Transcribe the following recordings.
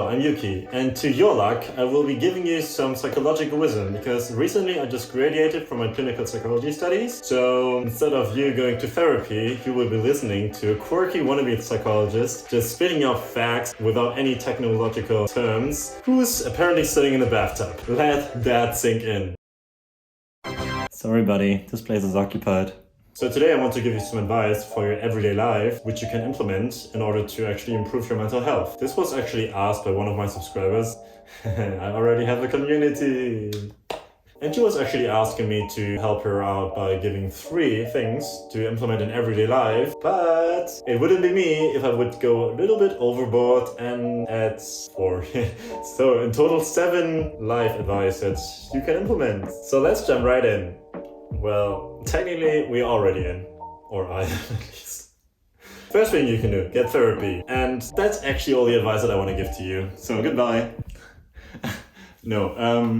I'm Yuki, and to your luck, I will be giving you some psychological wisdom because recently I just graduated from my clinical psychology studies. So instead of you going to therapy, you will be listening to a quirky wannabe psychologist just spitting out facts without any technological terms, who's apparently sitting in a bathtub. Let that sink in. Sorry buddy, this place is occupied. So today I want to give you some advice for your everyday life, which you can implement in order to actually improve your mental health. This was actually asked by one of my subscribers. I already have a community. And she was actually asking me to help her out by giving 3 things to implement in everyday life, but it wouldn't be me if I would go a little bit overboard and add 4. So in total 7 life advice that you can implement. So let's jump right in. Well, technically we're already in, or I am at least. First thing you can do, get therapy. And that's actually all the advice that I want to give to you. So goodbye. No,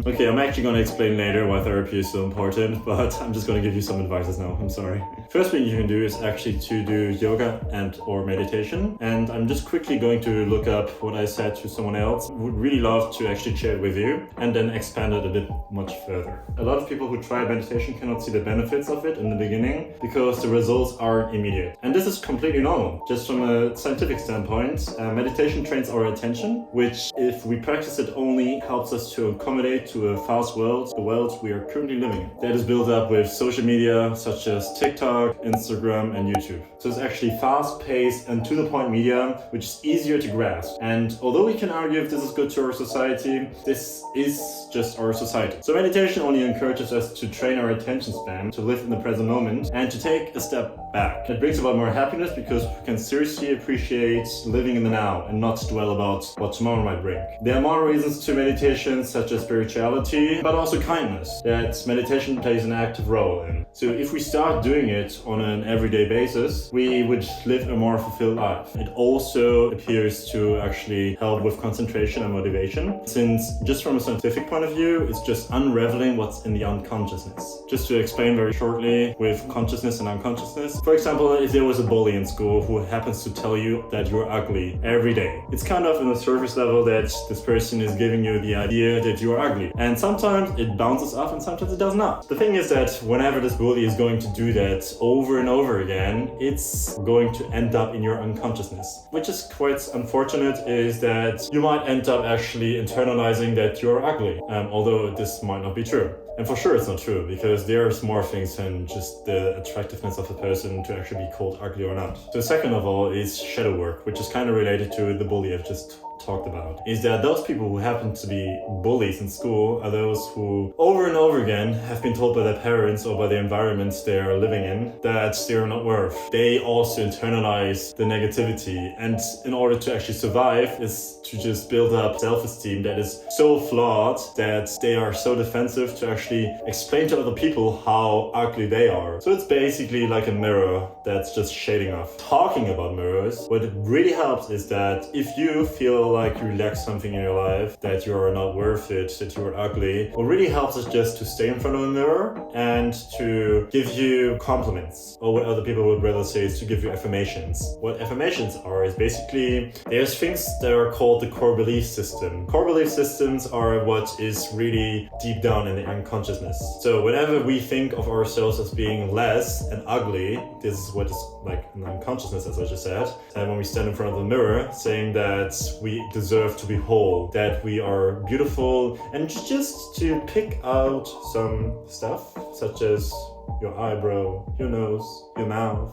okay, I'm actually gonna explain later why therapy is so important, but I'm just gonna give you some advices now, I'm sorry. First thing you can do is actually to do yoga and or meditation. And I'm just quickly going to look up what I said to someone else. Would really love to actually share it with you and then expand it a bit much further. A lot of people who try meditation cannot see the benefits of it in the beginning because the results aren't immediate. And this is completely normal. Just from a scientific standpoint, meditation trains our attention, which if we practice it only helps us to accommodate to a fast world, the world we are currently living in. That is built up with social media such as TikTok, Instagram and YouTube. So it's actually fast-paced and to-the-point media, which is easier to grasp. And although we can argue if this is good to our society, this is just our society. So meditation only encourages us to train our attention span, to live in the present moment and to take a step back. It brings about more happiness because we can seriously appreciate living in the now and not dwell about what tomorrow might bring. There are more reasons to meditation, such as spirituality, but also kindness, that meditation plays an active role in. So if we start doing it on an everyday basis, we would live a more fulfilled life. It also appears to actually help with concentration and motivation, since just from a scientific point of view, it's just unraveling what's in the unconsciousness. Just to explain very shortly with consciousness and unconsciousness. For example, if there was a bully in school who happens to tell you that you're ugly every day, it's kind of in the surface level that this person is giving you the idea that you are ugly. And sometimes it bounces off and sometimes it does not. The thing is that whenever this bully is going to do that over and over again, it's going to end up in your unconsciousness. Which is quite unfortunate, is that you might end up actually internalizing that you're ugly, although this might not be true. And for sure it's not true, because there's more things than just the attractiveness of a person to actually be called ugly or not. So second of all is shadow work, which is kind of related to the bully I've just talked about, is that those people who happen to be bullies in school are those who over and over again have been told by their parents or by the environments they are living in that they're not worth. They also internalize the negativity, and in order to actually survive is to just build up self-esteem that is so flawed that they are so defensive to actually explain to other people how ugly they are. So it's basically like a mirror that's just shading off. Talking about mirrors, what it really helps is that if you feel like you lack something in your life, that you are not worth it, that you are ugly, what really helps is just to stay in front of a mirror and to give you compliments, or what other people would rather say is to give you affirmations. What affirmations are is basically, there's things that are called the core belief system. Core belief systems are what is really deep down in the unconsciousness. So whenever we think of ourselves as being less and ugly, this is what is like an unconsciousness, as I just said. And when we stand in front of the mirror saying that we deserve to be whole, that we are beautiful, and just to pick out some stuff such as your eyebrow, your nose, your mouth,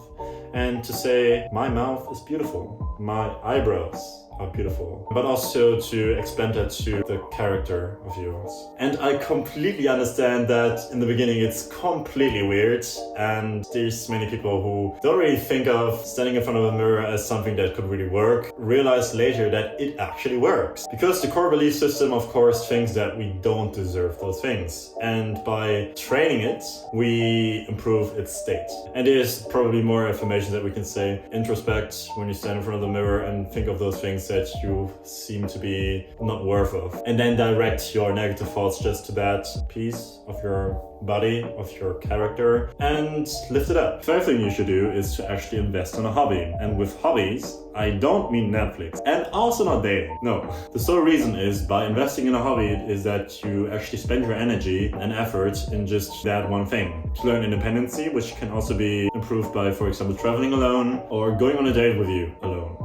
and to say, my mouth is beautiful, my eyebrows are beautiful, but also to expand that to the character of yours. And I completely understand that in the beginning it's completely weird, and there's many people who don't really think of standing in front of a mirror as something that could really work, realize later that it actually works. Because the core belief system, of course, thinks that we don't deserve those things. And by training it, we improve its state. And there's probably more affirmations that we can say. Introspect when you stand in front of the mirror and think of those things things that you seem to be not worth of. And then direct your negative thoughts just to that piece of your body, of your character, and lift it up. Third thing you should do is to actually invest in a hobby. And with hobbies, I don't mean Netflix, and also not dating. No, the sole reason is by investing in a hobby is that you actually spend your energy and effort in just that one thing. To learn independency, which can also be improved by, for example, traveling alone or going on a date with you alone.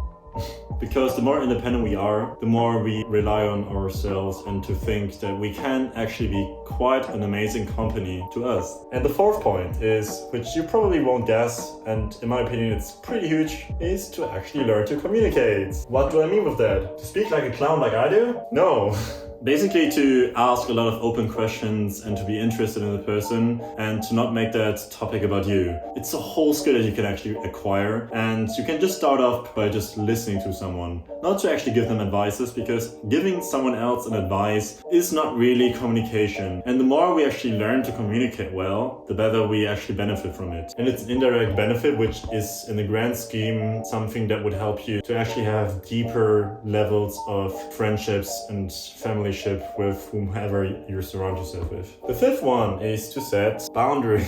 Because the more independent we are, the more we rely on ourselves, and to think that we can actually be quite an amazing company to us. And the fourth point is, which you probably won't guess, and in my opinion it's pretty huge, is to actually learn to communicate. What do I mean with that? To speak like a clown like I do? No. Basically to ask a lot of open questions and to be interested in the person and to not make that topic about you. It's a whole skill that you can actually acquire, and you can just start off by just listening to someone. Not to actually give them advices, because giving someone else an advice is not really communication. And the more we actually learn to communicate well, the better we actually benefit from it. And it's an indirect benefit, which is in the grand scheme something that would help you to actually have deeper levels of friendships and family with whomever you surround yourself with. The fifth one is to set boundaries.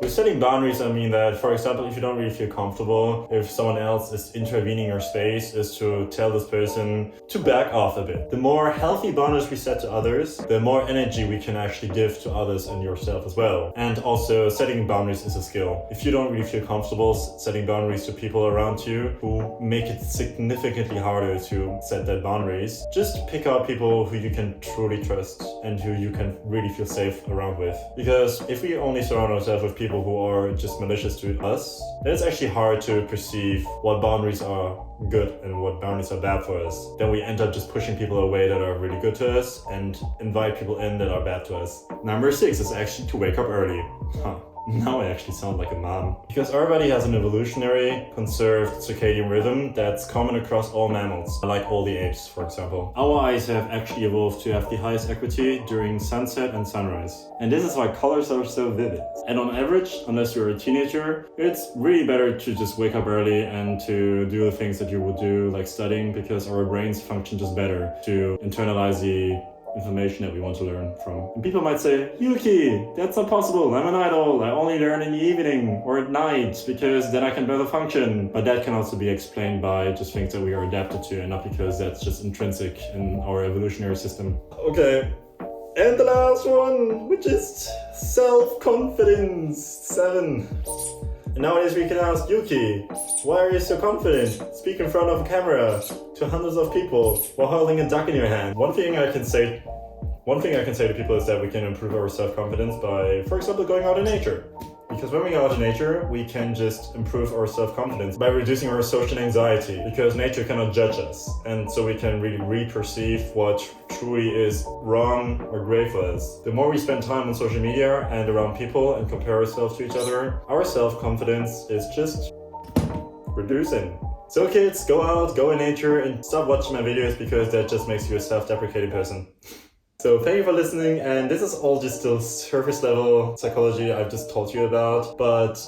With setting boundaries, I mean that, for example, if you don't really feel comfortable, if someone else is intervening your space, is to tell this person to back off a bit. The more healthy boundaries we set to others, the more energy we can actually give to others and yourself as well. And also, setting boundaries is a skill. If you don't really feel comfortable setting boundaries to people around you who make it significantly harder to set that boundaries, just pick out people who you can truly trust and who you can really feel safe around with. Because if we only surround ourselves with people who are just malicious to us, then it's actually hard to perceive what boundaries are good and what boundaries are bad for us. Then we end up just pushing people away that are really good to us and invite people in that are bad to us. Number 6 is actually to wake up early. Now I actually sound like a mom. Because everybody has an evolutionary, conserved circadian rhythm that's common across all mammals, like all the apes, for example. Our eyes have actually evolved to have the highest acuity during sunset and sunrise. And this is why colors are so vivid. And on average, unless you're a teenager, it's really better to just wake up early and to do the things that you would do, like studying, because our brains function just better to internalize the information that we want to learn from. And people might say, Yuki, that's not possible, I'm an idol, I only learn in the evening or at night because then I can better function. But that can also be explained by just things that we are adapted to and not because that's just intrinsic in our evolutionary system. Okay, and the last one, which is self-confidence, 7. And nowadays we can ask, Yuki, why are you so confident? Speak in front of a camera to hundreds of people while holding a duck in your hand. One thing I can say to people is that we can improve our self-confidence by, for example, going out in nature. Because when we go out in nature, we can just improve our self-confidence by reducing our social anxiety, because nature cannot judge us. And so we can really re-perceive what truly is wrong or great for us. The more we spend time on social media and around people and compare ourselves to each other, our self-confidence is just reducing. So kids, go out, go in nature, and stop watching my videos because that just makes you a self-deprecating person. So thank you for listening, and this is all just still surface level psychology I've just told you about, but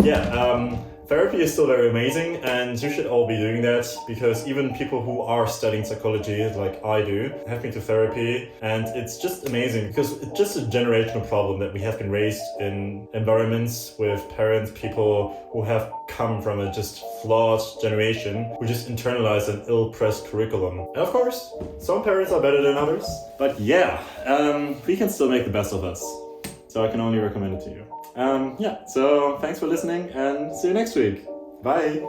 yeah, therapy is still very amazing and you should all be doing that, because even people who are studying psychology like I do have been to therapy, and it's just amazing because it's just a generational problem that we have been raised in environments with parents, people who have come from a just flawed generation who just internalize an ill-pressed curriculum. And of course, some parents are better than others, but yeah, we can still make the best of us. So I can only recommend it to you. Yeah, so thanks for listening and see you next week. Bye!